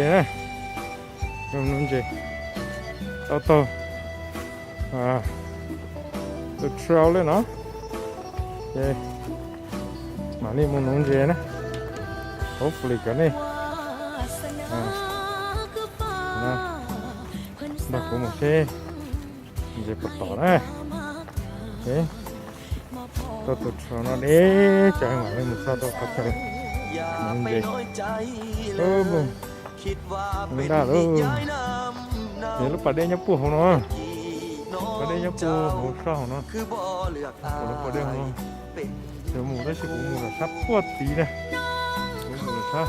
nè nung gì to to the trail lên nó mà đi muốn nung gì nè hopefully cái này đặt của một xe gì bắt tỏ nè tôi cho nó để chạy ngoài một sao tôi cắt thôi nung gì bùng mình đã luônนี่ลูกปลาเด้งยักษ์ปูของน้องปลาเด้งยักษ์ปูหมูช่อของน้องลูกปลาเด้งของน้องเดี๋ยวหมูได้ชิบหมูกระชับปวดตีนะหมูกระชับ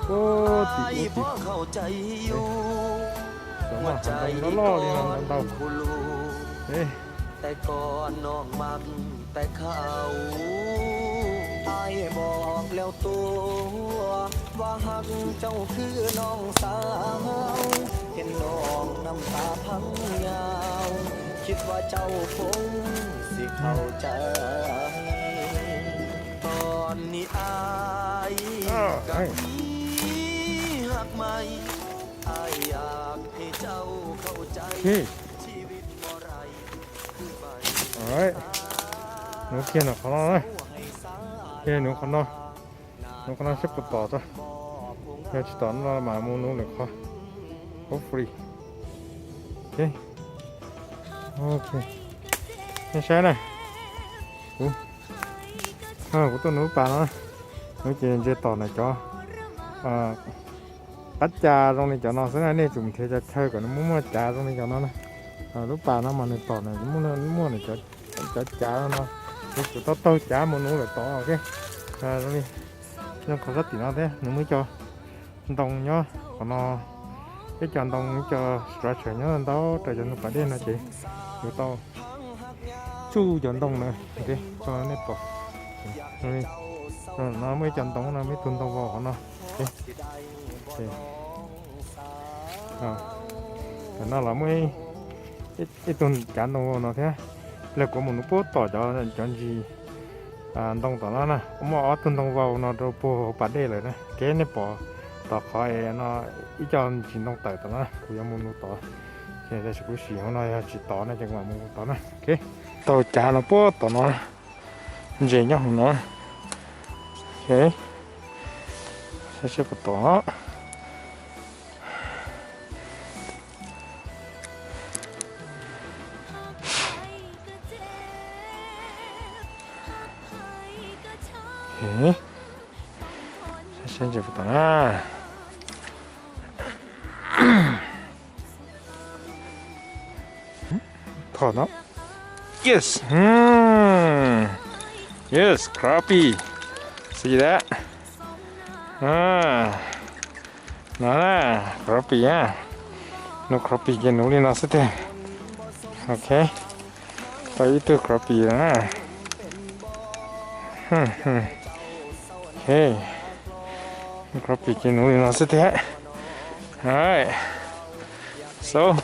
ปวดตีปวดตีสมองทำต้องล่อเลยนะเต่าแต่ก่อนน้องมักแต่เขาไอ้บอกแล้วตัวว่าหักเจ้าคือน้องสาวเห็นน้องน้ำตาพังยาวคิดว่าเจ้าคงสิเข้าใจตอนนี้อายกับพี่หักใหม่อายอยากให้เจ้าเข้าใจชีวิตบ่ไรคือไปหนูเขียนหน่อยขอร้องเลยเขียนหนูขอร้องหนูขอร้องเช็คต่อจ้ะเดี๋ยวจะตอนเราหมามูนูเลยค่ะโอ้ฟรีโอเคไม่ใช่เลยกูตัวหนูป่าเนาะหนูเจนเจต่อหน่อยจ้ะปัจจาตรงนี้จ้ะเนาะซึ่งอันนี้จุ่มเทจะเท่ากับน้ำมันจ่าตรงนี้จ้ะเนาะลูกป่าน้ำมันในต่อหน่อยมั่วหน่อยจ้ะจ่าเนาะกูตัวจ่ามูนูเลยต่อโอเคตรงนี้ยังขอสักตีน้อยเท่หนูไม่cho đồng nhá còn nó cái chọn đồng cho structure nhá đó để cho nó phải đến là chị rồi tao chu chọn đồng này ok cho nó nếp bỏ rồi nó mới chọn đồng nó mới tuân đồng vào nó ok nó là mới cái tuần chọn đồng vào nó thế là có một nút tỏ cho chọn gì đồng tỏ nó nè mà ở tuân đồng vào nó đâu bỏ bắt đây rồi nè cái nếp bỏต่อคอยเนาะอีจอนจินต้องเติร์ดนะกูยังมุนต่อแค่จะกูสีของนายจิตต่อนะจังหวะมุนต่อนะโอเคต่อจานเราปุ๊บต่อเนาะเจี๋ยของเนาะโอเคใช้ต่อโอเคใช้ต่อนะถอดเนาะ yes yes crappie see that crappie no crappie cái nấu lên nó sẽ thế ok tới từ crappie đó ok crappie cái nấu lên nó sẽ thế alright so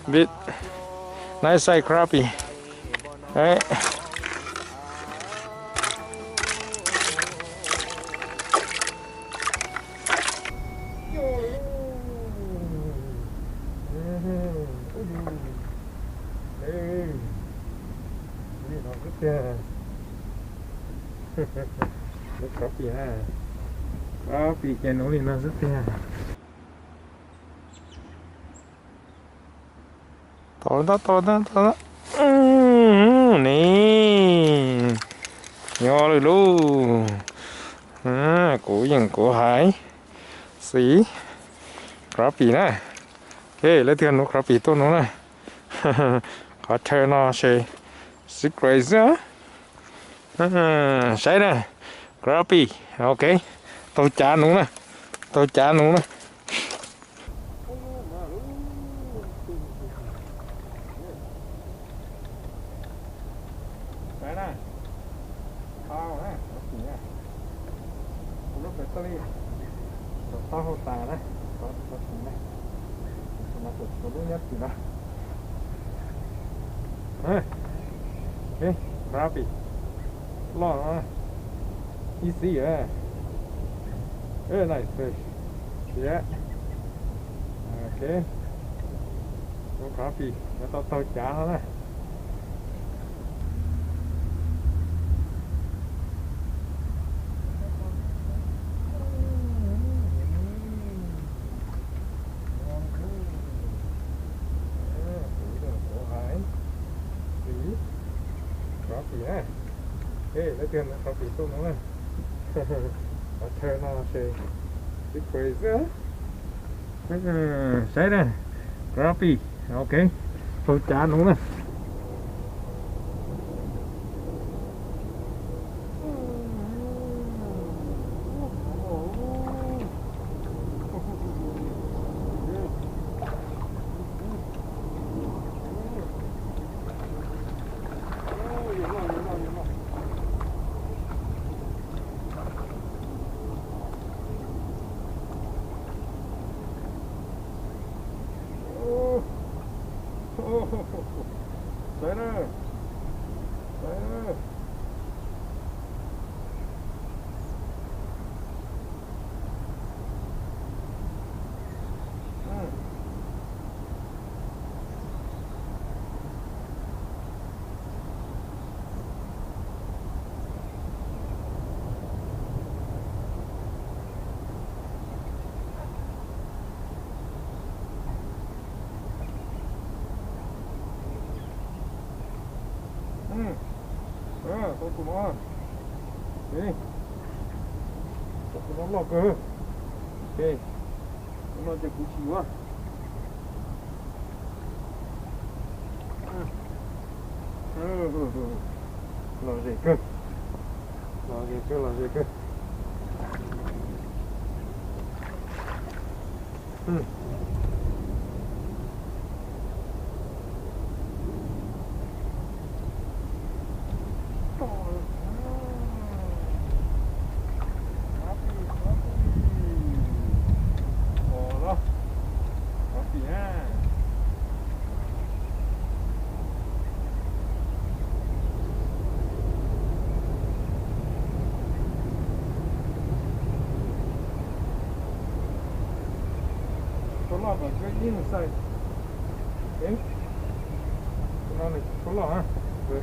bit nice size crappie right crappie ha crappie cái nấu lên nó rất thế to đó nè nho rồi luôn của dân của hải xí crappie nè ok lấy tiền nó crappie tốt nó nè có chơi nó chơi secret á sai nè crappie ok tôi trả nó nè tao không tà đấy, có thằng này, mà tụt nhất gì đó, ê, crappie, lo nó, easy nice fish, Yeah. Okay. Có crappie. Nó to chả nó này. Crappie nè. Hey, lấy tiền là crappie tôm nó này. Nó chơi nó chơi. It's crazy. Say đây. Crappie. Okay. Thôi chán đúng không? Center. Center. Thôi tụi nó đi tụi nó lọt cơ. Ok nó cho cú chịu á. Lò gì cơ, lò gì cơ, lò gì cơ. But right inside. Okay? Nó này có lọ ha. Rồi.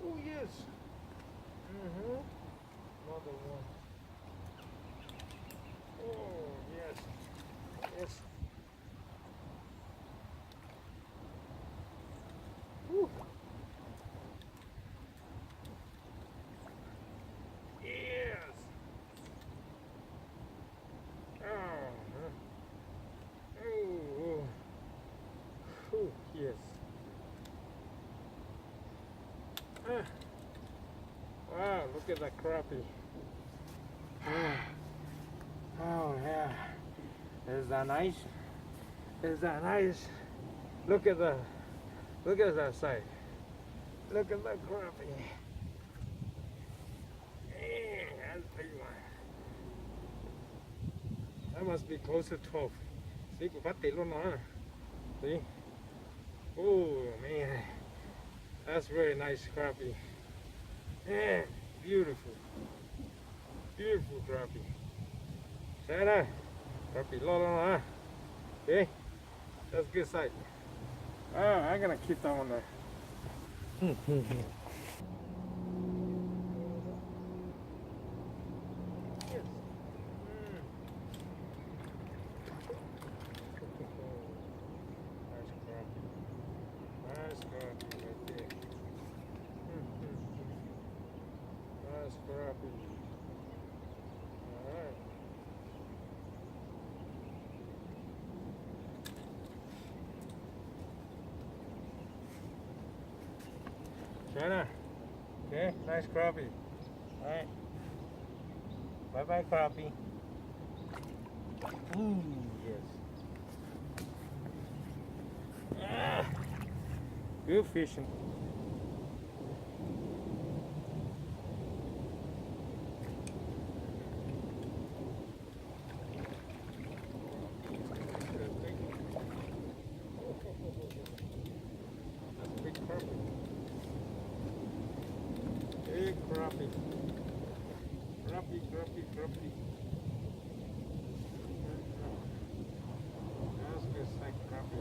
Oh yes. Another one. Oh yes. Yes. Woo. Yes. Wow, look at that crappie. Oh yeah. Is that nice? Is that nice? Look at that side. Look at that crappie. That's a big one. That must be close to 12. See, we got the little one. See? Oh man, that's very nice crappie. Man, beautiful, beautiful crappie. Sarah, crappie low, huh? Okay, that's good sight. Oh, I'm gonna keep that one there. Crappie. Alright. China. Okay, nice crappie. Alright. Bye bye crappie. Ooh, yes. Good fishing. That's a big crappie. Crappy. That's good, like crappy.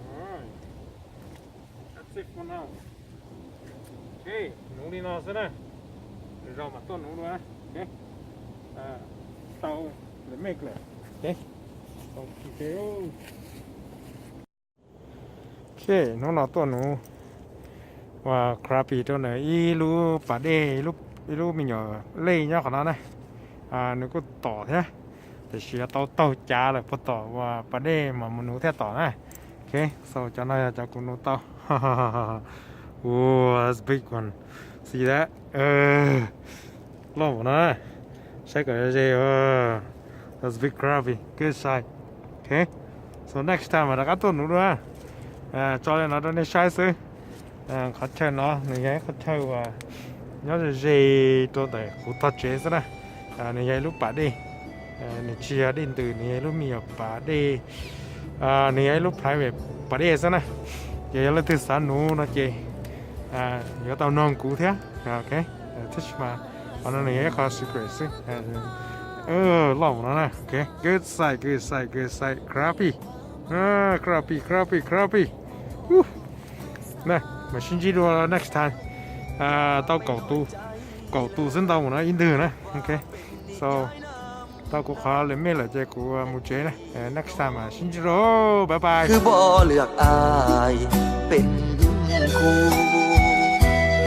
Alright, that's it for now. Okay, หนูนี่นอนซะนะเดี๋ยวเรามาต้นหนูดูนะโอเคเตาหรือไม่เกลือโอเคโอเคโอเคน้องนอนต้นหนูว่าคราปีตัวไหนอีรู้ป่าเดลูกอีรู้มีหน่อเล่ยเนาะขนาดนั้นนึกก็ต่อใช่ไหมแต่เชียร์เตาจ้าเลยพอต่อว่าป่าเดมามันหนูแท้ต่อนะโอเคโซจะน่าจะกูหนูเตาOh, that's a big one. See that? Long one, huh? Check it out. That's a big crappie. Good size. Okay. So next time, I got to know. Cho nên nó đây sai sư. Khó chơi nó, này cái khó chơi và nó là gì tôi để cụ thật chế ra nè. Này cái lúc bà đi. Này chia đi từ này lúc mình bà đi. Này cái lúc phải về bà đi ra nè. Vậy là từ sáng nụ nó chơi. Nhớ tao non cũ thế. Ok. Thích mà. Nó này cái khó secret sư. Lòng nó nè. Ok. Good size. Crappie. Crappie. Nè, mà xin chỉ đùa next time. Tao cầu tu xin tao một nó in từ nè. Ok. So, tao cũng khó lên mấy là chơi của một chế nè. Next time mà xin chỉ đùa. Bye bye. คือบ่เลือกอาย